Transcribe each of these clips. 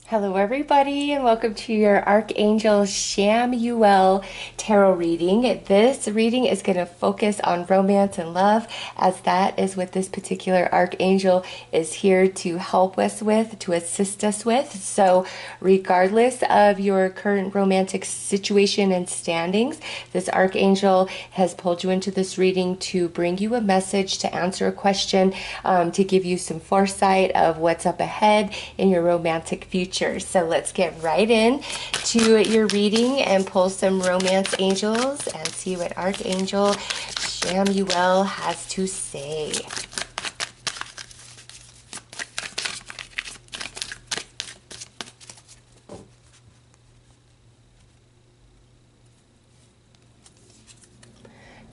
Hello, everybody, and welcome to your Archangel Chamuel tarot reading. This reading is going to focus on romance and love, as that is what this particular archangel is here to help us with, to assist us with. So, regardless of your current romantic situation and standings, this archangel has pulled you into this reading to bring you a message, to answer a question, to give you some foresight of what's up ahead in your romantic future. So let's get right in to your reading and pull some romance angels and see what Archangel Chamuel has to say.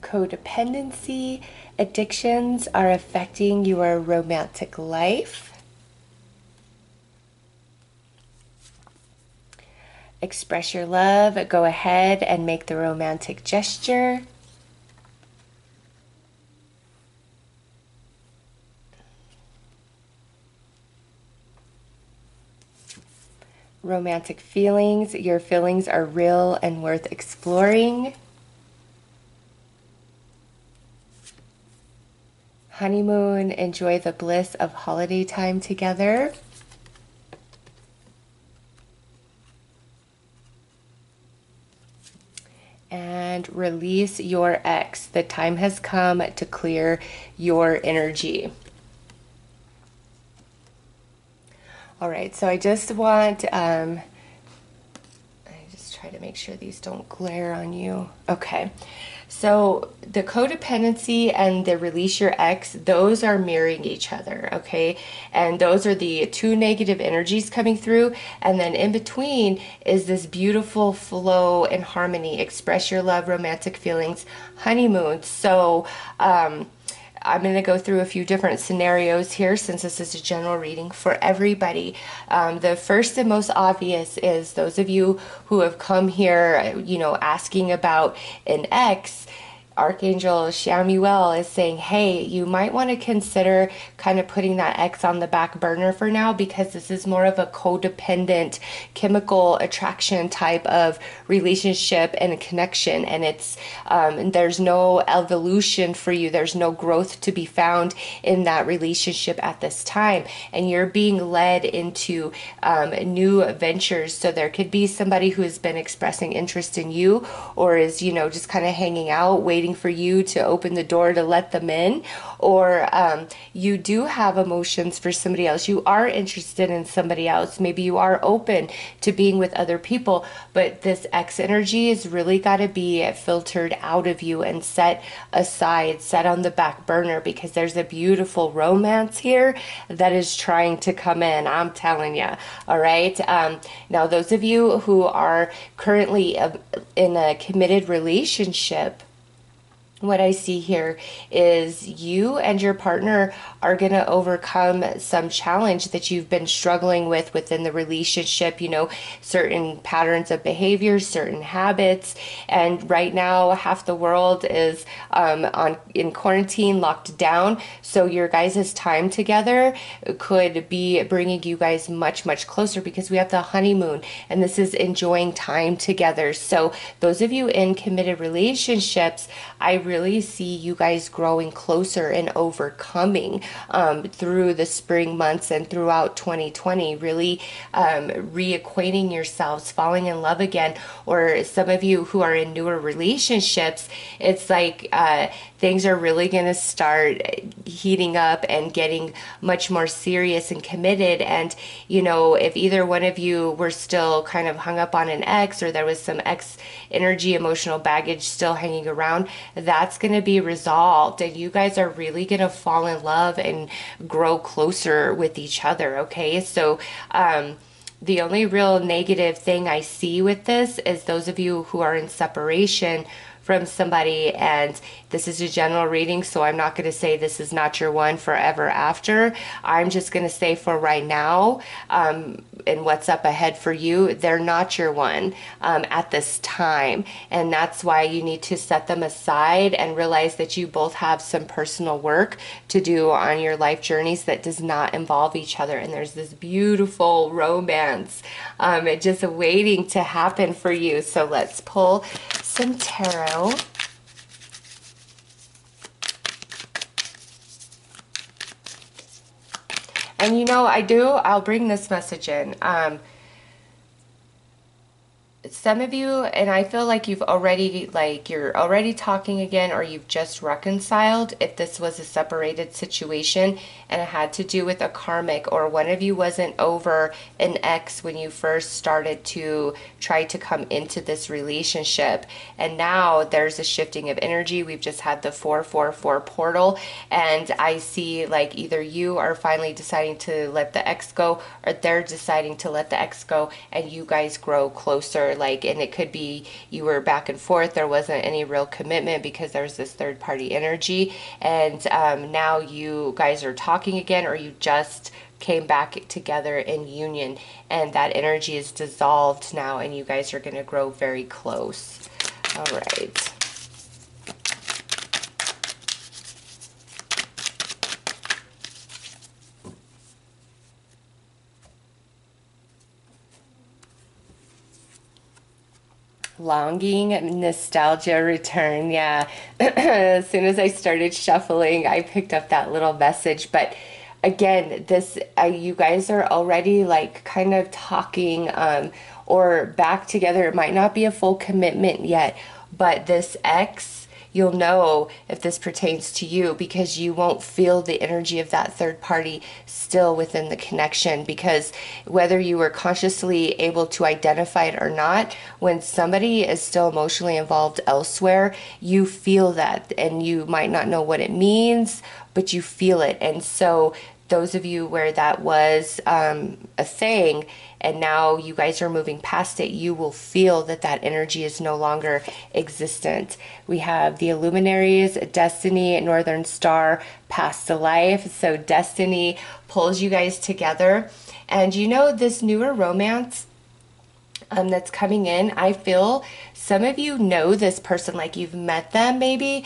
Codependency, addictions are affecting your romantic life. Express your love. Go ahead and make the romantic gesture. Romantic feelings. Your feelings are real and worth exploring. Honeymoon. Enjoy the bliss of holiday time together. And release your ex. The time has come to clear your energy. All right, so I just want, I just try to make sure these don't glare on you. Okay, so the codependency and the release your ex, those are mirroring each other, okay? And those are the two negative energies coming through. And then in between is this beautiful flow and harmony. Express your love, romantic feelings, honeymoon. So, I'm going to go through a few different scenarios here since this is a general reading for everybody. The first and most obvious is those of you who have come here, asking about an ex. Archangel Chamuel is saying, hey, you might want to consider kind of putting that ex on the back burner for now, because this is more of a codependent chemical attraction type of relationship and connection. And it's there's no evolution for you. There's no growth to be found in that relationship at this time. And you're being led into new ventures. So there could be somebody who has been expressing interest in you, or is, just kind of hanging out, waiting for you to open the door to let them in, or you do have emotions for somebody else. You are interested in somebody else. Maybe you are open to being with other people, but this X energy has really got to be filtered out of you and set aside, set on the back burner, because there's a beautiful romance here that is trying to come in. I'm telling you. All right. Now, those of you who are currently in a committed relationship, what I see here is you and your partner are going to overcome some challenge that you've been struggling with within the relationship, certain patterns of behavior, certain habits. And right now, half the world is in quarantine, locked down. So your guys' time together could be bringing you guys much, much closer, because we have the honeymoon and this is enjoying time together. So those of you in committed relationships, I really see you guys growing closer and overcoming through the spring months and throughout 2020, really reacquainting yourselves, falling in love again. Or some of you who are in newer relationships, it's like things are really going to start heating up and getting much more serious and committed. And, if either one of you were still kind of hung up on an ex, or there was some ex energy, emotional baggage still hanging around, that's going to be resolved. And you guys are really going to fall in love and grow closer with each other. Okay. So, the only real negative thing I see with this is those of you who are in separation from somebody, and this is a general reading, so I'm not going to say this is not your one forever after. I'm just going to say for right now, and what's up ahead for you, they're not your one at this time. And that's why you need to set them aside and realize that you both have some personal work to do on your life journeys that does not involve each other. And there's this beautiful romance just waiting to happen for you. So let's pull some tarot. And you know, I'll bring this message in. Some of you, and I feel like you're already talking again, or you've just reconciled if this was a separated situation and it had to do with a karmic, or one of you wasn't over an ex when you first started to try to come into this relationship. And now there's a shifting of energy. We've just had the 444 portal, and I see like either you are finally deciding to let the ex go, or they're deciding to let the ex go, and you guys grow closer. And it could be you were back and forth, there wasn't any real commitment because there was this third party energy, and now you guys are talking again, or you just came back together in union, and that energy is dissolved now, and you guys are going to grow very close. All right. Longing, nostalgia, return. Yeah. As soon as I started shuffling, I picked up that little message. But again, this you guys are already like kind of talking or back together. It might not be a full commitment yet, but this ex, you'll know if this pertains to you, because you won't feel the energy of that third party still within the connection, because whether you were consciously able to identify it or not, when somebody is still emotionally involved elsewhere, you feel that, and you might not know what it means, but you feel it. And so those of you where that was a thing, and now you guys are moving past it, you will feel that that energy is no longer existent. We have the Illuminaries, Destiny, Northern Star, Past the Life. So Destiny pulls you guys together. And you know, this newer romance that's coming in, I feel some of you know this person, like you've met them maybe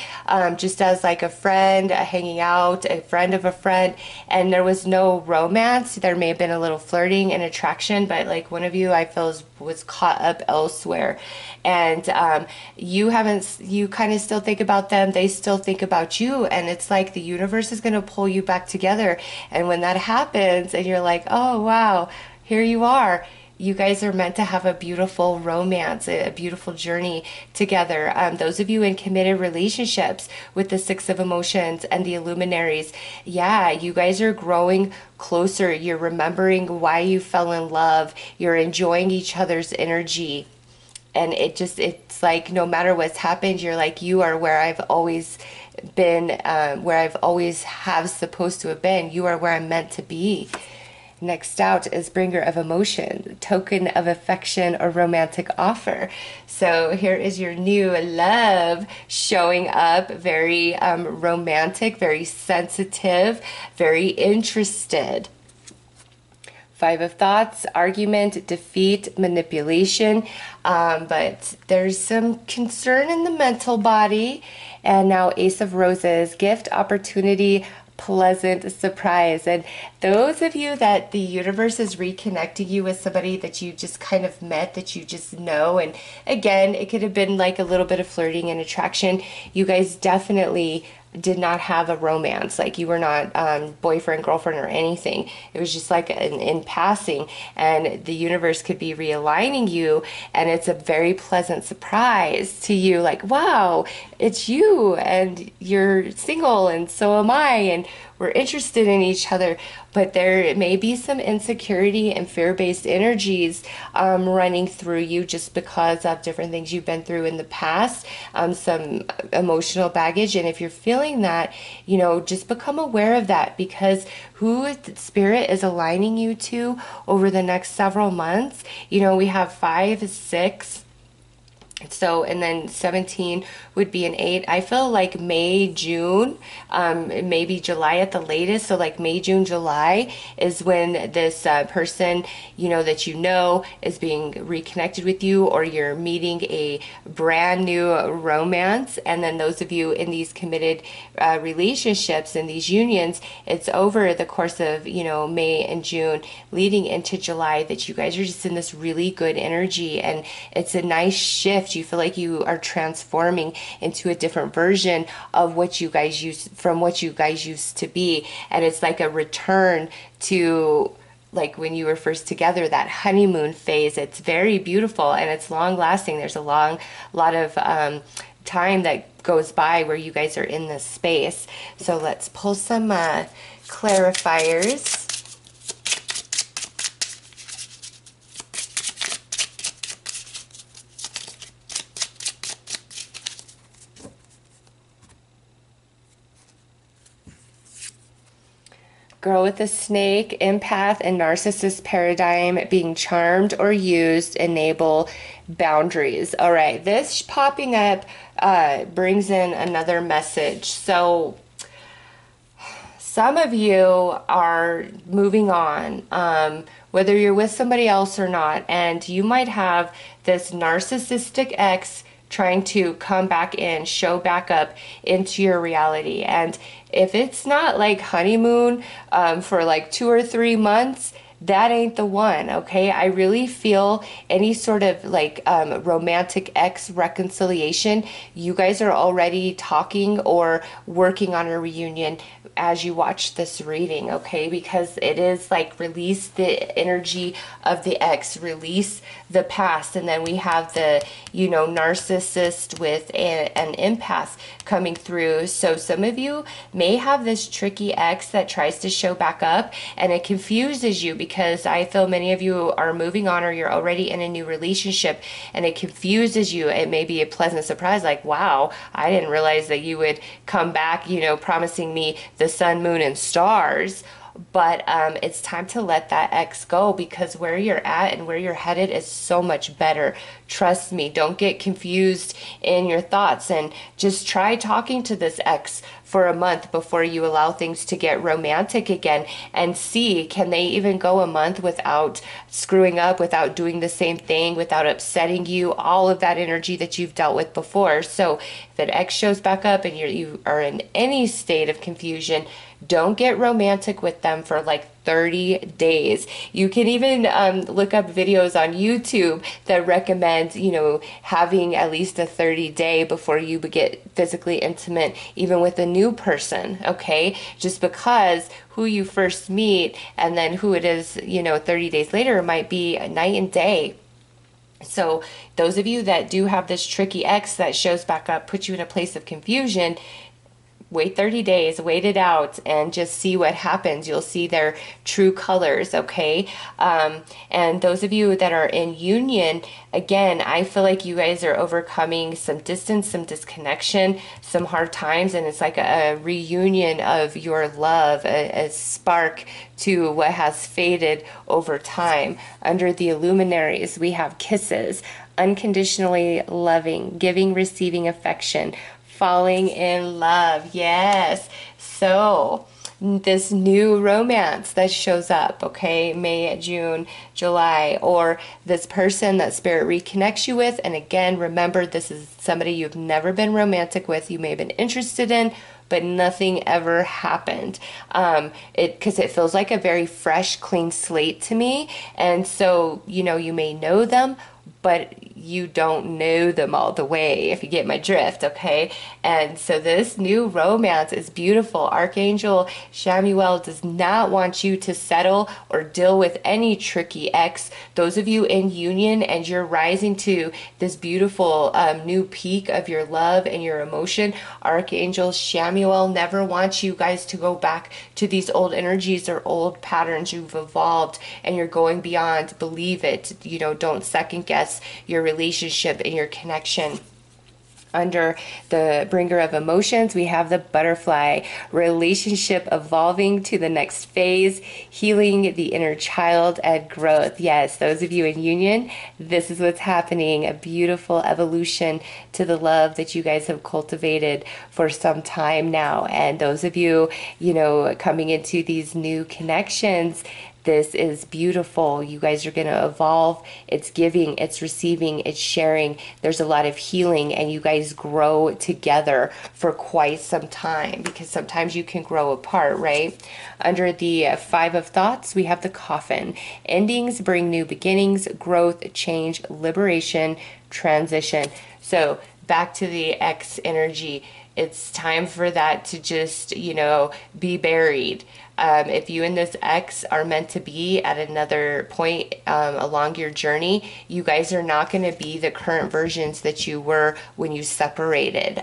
just as like a friend, hanging out, a friend of a friend, and there was no romance. There may have been a little flirting and attraction, but like one of you I feel was caught up elsewhere, and you kind of still think about them, they still think about you, and it's like the universe is going to pull you back together. And when that happens and you're like, oh wow, here you are, you guys are meant to have a beautiful romance, a beautiful journey together. Those of you in committed relationships with the Six of Emotions and the Illuminaries, yeah, you guys are growing closer. You're remembering why you fell in love. You're enjoying each other's energy. And it's like no matter what's happened, you're like, you are where I've always been, where I've always have supposed to have been. You are where I'm meant to be. Next out is Bringer of Emotion, token of affection or romantic offer. So here is your new love showing up, very romantic, very sensitive, very interested. Five of Thoughts, argument, defeat, manipulation, but there's some concern in the mental body. And now Ace of Roses, gift, opportunity, pleasant surprise. And those of you that the universe is reconnecting you with somebody that you just kind of met, that you just know, and again, it could have been like a little bit of flirting and attraction. You guys definitely did not have a romance, like you were not boyfriend, girlfriend, or anything. It was just like in passing, and the universe could be realigning you, and it's a very pleasant surprise to you, like, wow, it's you, and you're single, and so am I, and we're interested in each other. But there may be some insecurity and fear-based energies running through you just because of different things you've been through in the past, some emotional baggage. And if you're feeling that, you know, just become aware of that, because who Spirit is aligning you to over the next several months, you know, we have 5, 6, So, and then 17 would be an 8. I feel like May, June, maybe July at the latest. So like May, June, July is when this person, that is being reconnected with you, or you're meeting a brand new romance. And then those of you in these committed relationships and these unions, it's over the course of, May and June leading into July that you guys are just in this really good energy, and it's a nice shift. You feel like you are transforming into a different version of what you guys used to be, and it's like a return to like when you were first together, that honeymoon phase. It's very beautiful and it's long lasting. There's a lot of time that goes by where you guys are in this space. So let's pull some clarifiers. Girl with the snake, empath, and narcissist paradigm, being charmed or used, enable boundaries. All right, this popping up brings in another message. So some of you are moving on, whether you're with somebody else or not, and you might have this narcissistic ex trying to come back in, show back up into your reality. And if it's not like honeymoon for like 2 or 3 months, that ain't the one, okay? I really feel any sort of like romantic ex reconciliation, you guys are already talking or working on a reunion as you watch this reading, okay? Because it is like release the energy of the ex, release the past. And then we have the, narcissist with an empath coming through. So some of you may have this tricky ex that tries to show back up, and it confuses you because I feel many of you are moving on or you're already in a new relationship, and it confuses you. It may be a pleasant surprise, like, wow, I didn't realize that you would come back, promising me the sun, moon, and stars. But it's time to let that ex go, because where you're at and where you're headed is so much better. Trust me, don't get confused in your thoughts, and just try talking to this ex for a month before you allow things to get romantic again, and see, can they even go a month without screwing up, without doing the same thing, without upsetting you, all of that energy that you've dealt with before. So if an ex shows back up and you are in any state of confusion, don't get romantic with them for like 30 days. You can even look up videos on YouTube that recommend, having at least a 30-day before you get physically intimate, even with a new person, okay? Just because who you first meet and then who it is, 30 days later might be a night and day. So those of you that do have this tricky ex that shows back up, put you in a place of confusion, wait 30 days, wait it out, and just see what happens. You'll see their true colors, okay? And those of you that are in union, again, I feel like you guys are overcoming some distance, some disconnection, some hard times, and it's like a reunion of your love, a spark to what has faded over time. Under the luminaries, we have kisses, unconditionally loving, giving, receiving affection, falling in love. Yes. So this new romance that shows up, okay, May, June, July, or this person that spirit reconnects you with. And again, remember, this is somebody you've never been romantic with. You may have been interested in, but nothing ever happened. Because it feels like a very fresh, clean slate to me. And so, you may know them, but you don't know them all the way, if you get my drift, okay? And so this new romance is beautiful. Archangel Chamuel does not want you to settle or deal with any tricky ex. Those of you in union and you're rising to this beautiful new peak of your love and your emotion, Archangel Chamuel never wants you guys to go back to these old energies or old patterns. You've evolved and you're going beyond. Believe it. Don't second guess your relationship and your connection. Under the bringer of emotions, we have the butterfly, relationship evolving to the next phase, healing the inner child and growth. Yes, those of you in union, this is what's happening. A beautiful evolution to the love that you guys have cultivated for some time now. And those of you, coming into these new connections, this is beautiful. You guys are going to evolve. It's giving, it's receiving, it's sharing. There's a lot of healing, and you guys grow together for quite some time, because sometimes you can grow apart, right? Under the Five of Thoughts, we have the coffin. Endings bring new beginnings, growth, change, liberation, transition. So back to the X energy. It's time for that to just, be buried. If you and this ex are meant to be at another point along your journey, you guys are not going to be the current versions that you were when you separated,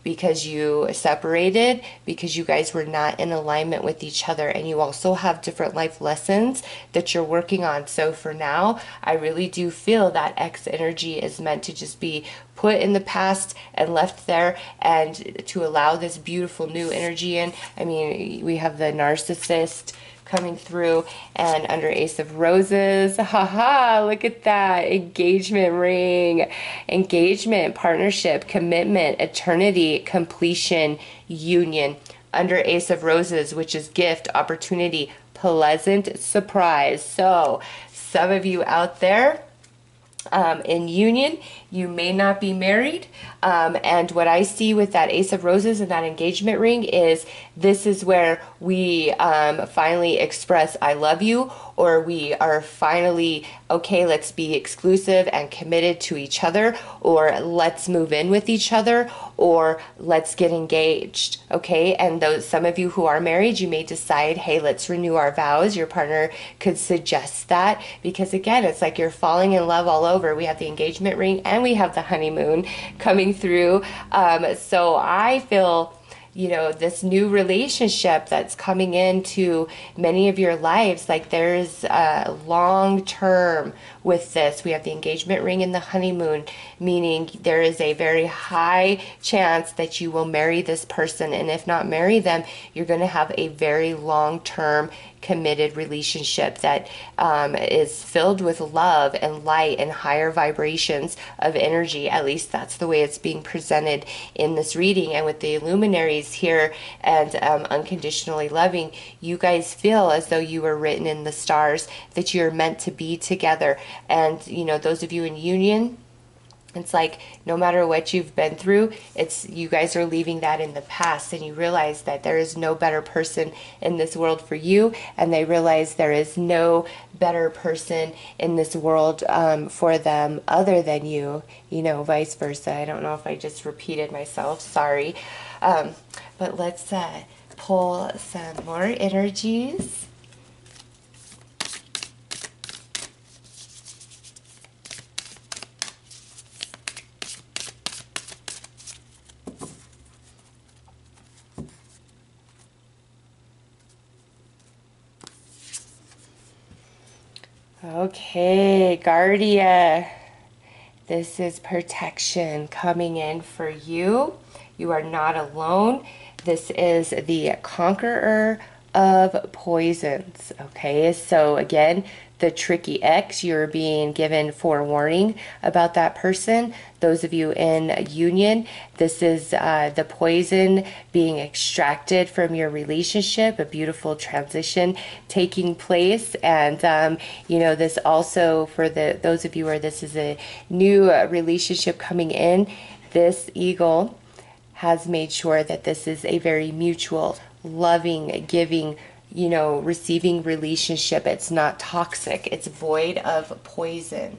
because you separated because you guys were not in alignment with each other, and you also have different life lessons that you're working on. So for now, I really do feel that ex energy is meant to just be put in the past and left there, and to allow this beautiful new energy in. I mean, we have the narcissist coming through, and under Ace of Roses, haha, look at that, engagement ring, engagement, partnership, commitment, eternity, completion, union. Under Ace of Roses, which is gift, opportunity, pleasant surprise. So some of you out there, in union, you may not be married, and what I see with that Ace of Roses and that engagement ring is this is where we finally express I love you, or we are finally, okay, let's be exclusive and committed to each other, or let's move in with each other, or let's get engaged, okay? And those, some of you who are married, you may decide, hey, let's renew our vows. Your partner could suggest that, because again, it's like you're falling in love all over. We have the engagement ring and we have the honeymoon coming through. So I feel, this new relationship that's coming into many of your lives, like there's a long term with this. We have the engagement ring and the honeymoon, meaning there is a very high chance that you will marry this person. And if not marry them, you're going to have a very long term committed relationship that is filled with love and light and higher vibrations of energy. At least that's the way it's being presented in this reading. And with the luminaries here and unconditionally loving, you guys feel as though you were written in the stars, that you're meant to be together. And those of you in union, it's like no matter what you've been through, it's you guys are leaving that in the past, and you realize that there is no better person in this world for you, and they realize there is no better person in this world for them other than you, vice versa. I don't know if I just repeated myself, sorry. But let's pull some more energies. Okay, Guardia, this is protection coming in for you. You are not alone. This is the Conqueror of Poisons. Okay, so again, the tricky ex, you're being given forewarning about that person. Those of you in union, this is the poison being extracted from your relationship, a beautiful transition taking place. And this also for those of you where this is a new relationship coming in, this eagle has made sure that this is a very mutual, loving, giving, receiving relationship. It's not toxic. It's void of poison.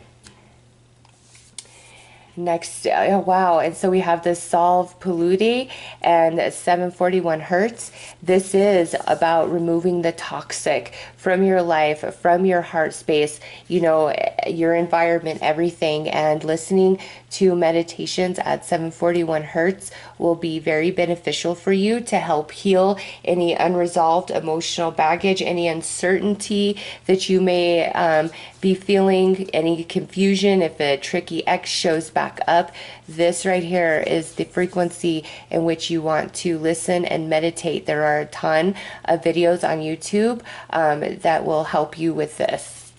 Next, oh wow, and so we have this Solve Polluti and 741 Hertz. This is about removing the toxic from your life, from your heart space, your environment, everything. And listening to meditations at 741 Hertz will be very beneficial for you to help heal any unresolved emotional baggage, any uncertainty that you may be feeling, any confusion if a tricky ex shows back back up. This right here is the frequency in which you want to listen and meditate. There are a ton of videos on YouTube that will help you with this.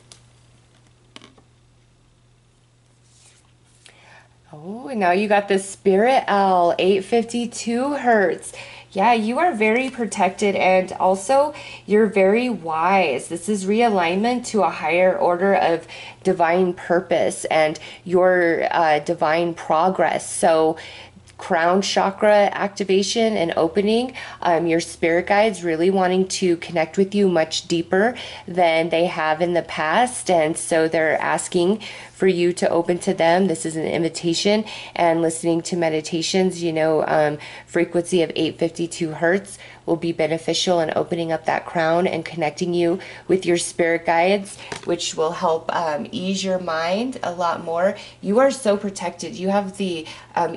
Oh, and now you got the Spirit Owl, 852 hertz. Yeah, you are very protected, and also you're very wise. This is realignment to a higher order of divine purpose and your divine progress. So crown chakra activation and opening, your spirit guides really wanting to connect with you much deeper than they have in the past, and so they're asking for you to open to them. This is an invitation, and listening to meditations, frequency of 852 hertz will be beneficial in opening up that crown and connecting you with your spirit guides, which will help ease your mind a lot more. You are so protected. You have the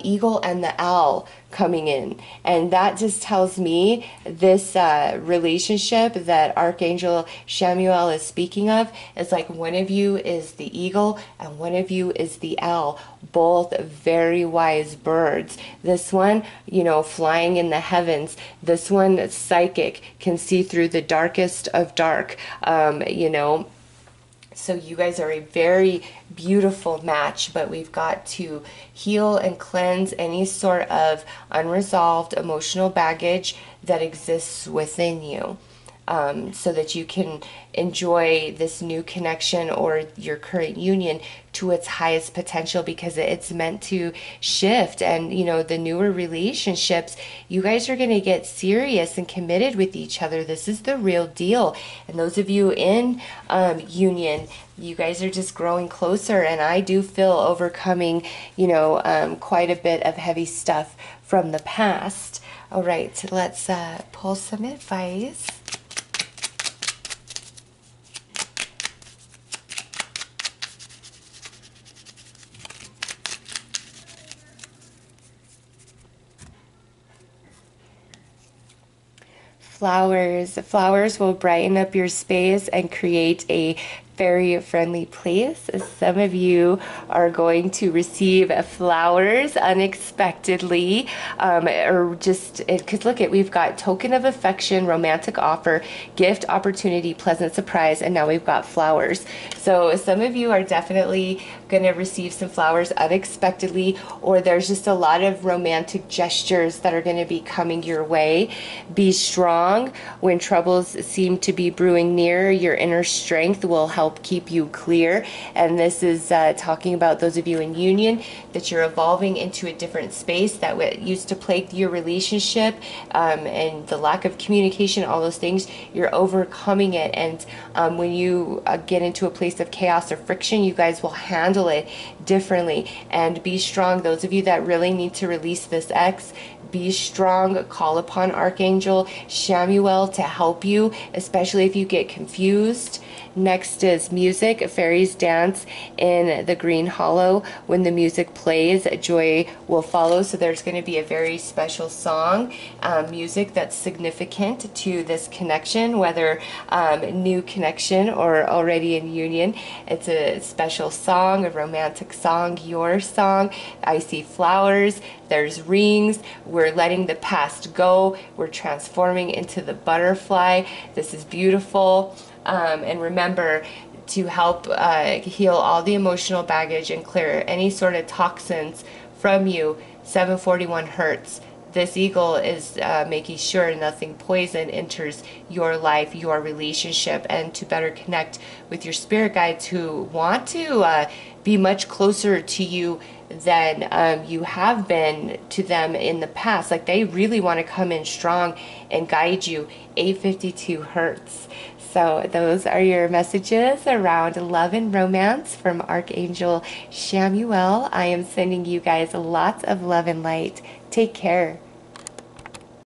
eagle and the owl coming in, and that just tells me this relationship that Archangel Chamuel is speaking of is like one of you is the eagle and one of you is the owl, both very wise birds. This one, flying in the heavens. This one, psychic, can see through the darkest of dark. So you guys are a very beautiful match, but we've got to heal and cleanse any sort of unresolved emotional baggage that exists within you, so that you can enjoy this new connection or your current union to its highest potential, because it's meant to shift. And the newer relationships, you guys are going to get serious and committed with each other. This is the real deal. And those of you in union, you guys are just growing closer, and I do feel overcoming quite a bit of heavy stuff from the past. All right, let's pull some advice. Flowers will brighten up your space and create a very friendly place. Some of you are going to receive flowers unexpectedly, or just because we've got token of affection, romantic offer, gift opportunity, pleasant surprise, and now we've got flowers. So some of you are definitely going to receive some flowers unexpectedly, or there's just a lot of romantic gestures that are going to be coming your way. Be strong when troubles seem to be brewing near. Your inner strength will help keep you clear. And this is talking about those of you in union, that you're evolving into a different space that used to plague your relationship, and the lack of communication, all those things. You're overcoming it, and when you get into a place of chaos or friction, you guys will handle it differently. And be strong. Those of you that really need to release this ex, be strong. Call upon Archangel Chamuel to help you, especially if you get confused. Next is music. Fairies dance in the green hollow. When the music plays, joy will follow. So there's going to be a very special song, music that's significant to this connection, whether new connection or already in union. It's a special song, a romantic song, your song. I see flowers. There's rings. We're letting the past go. We're transforming into the butterfly. This is beautiful. And remember to help heal all the emotional baggage and clear any sort of toxins from you. 741 hertz. This eagle is making sure nothing poison enters your life, your relationship, and to better connect with your spirit guides who want to be much closer to you than you have been to them in the past. Like, they really want to come in strong and guide you. 852 hertz. So those are your messages around love and romance from Archangel Chamuel. I am sending you guys lots of love and light. Take care.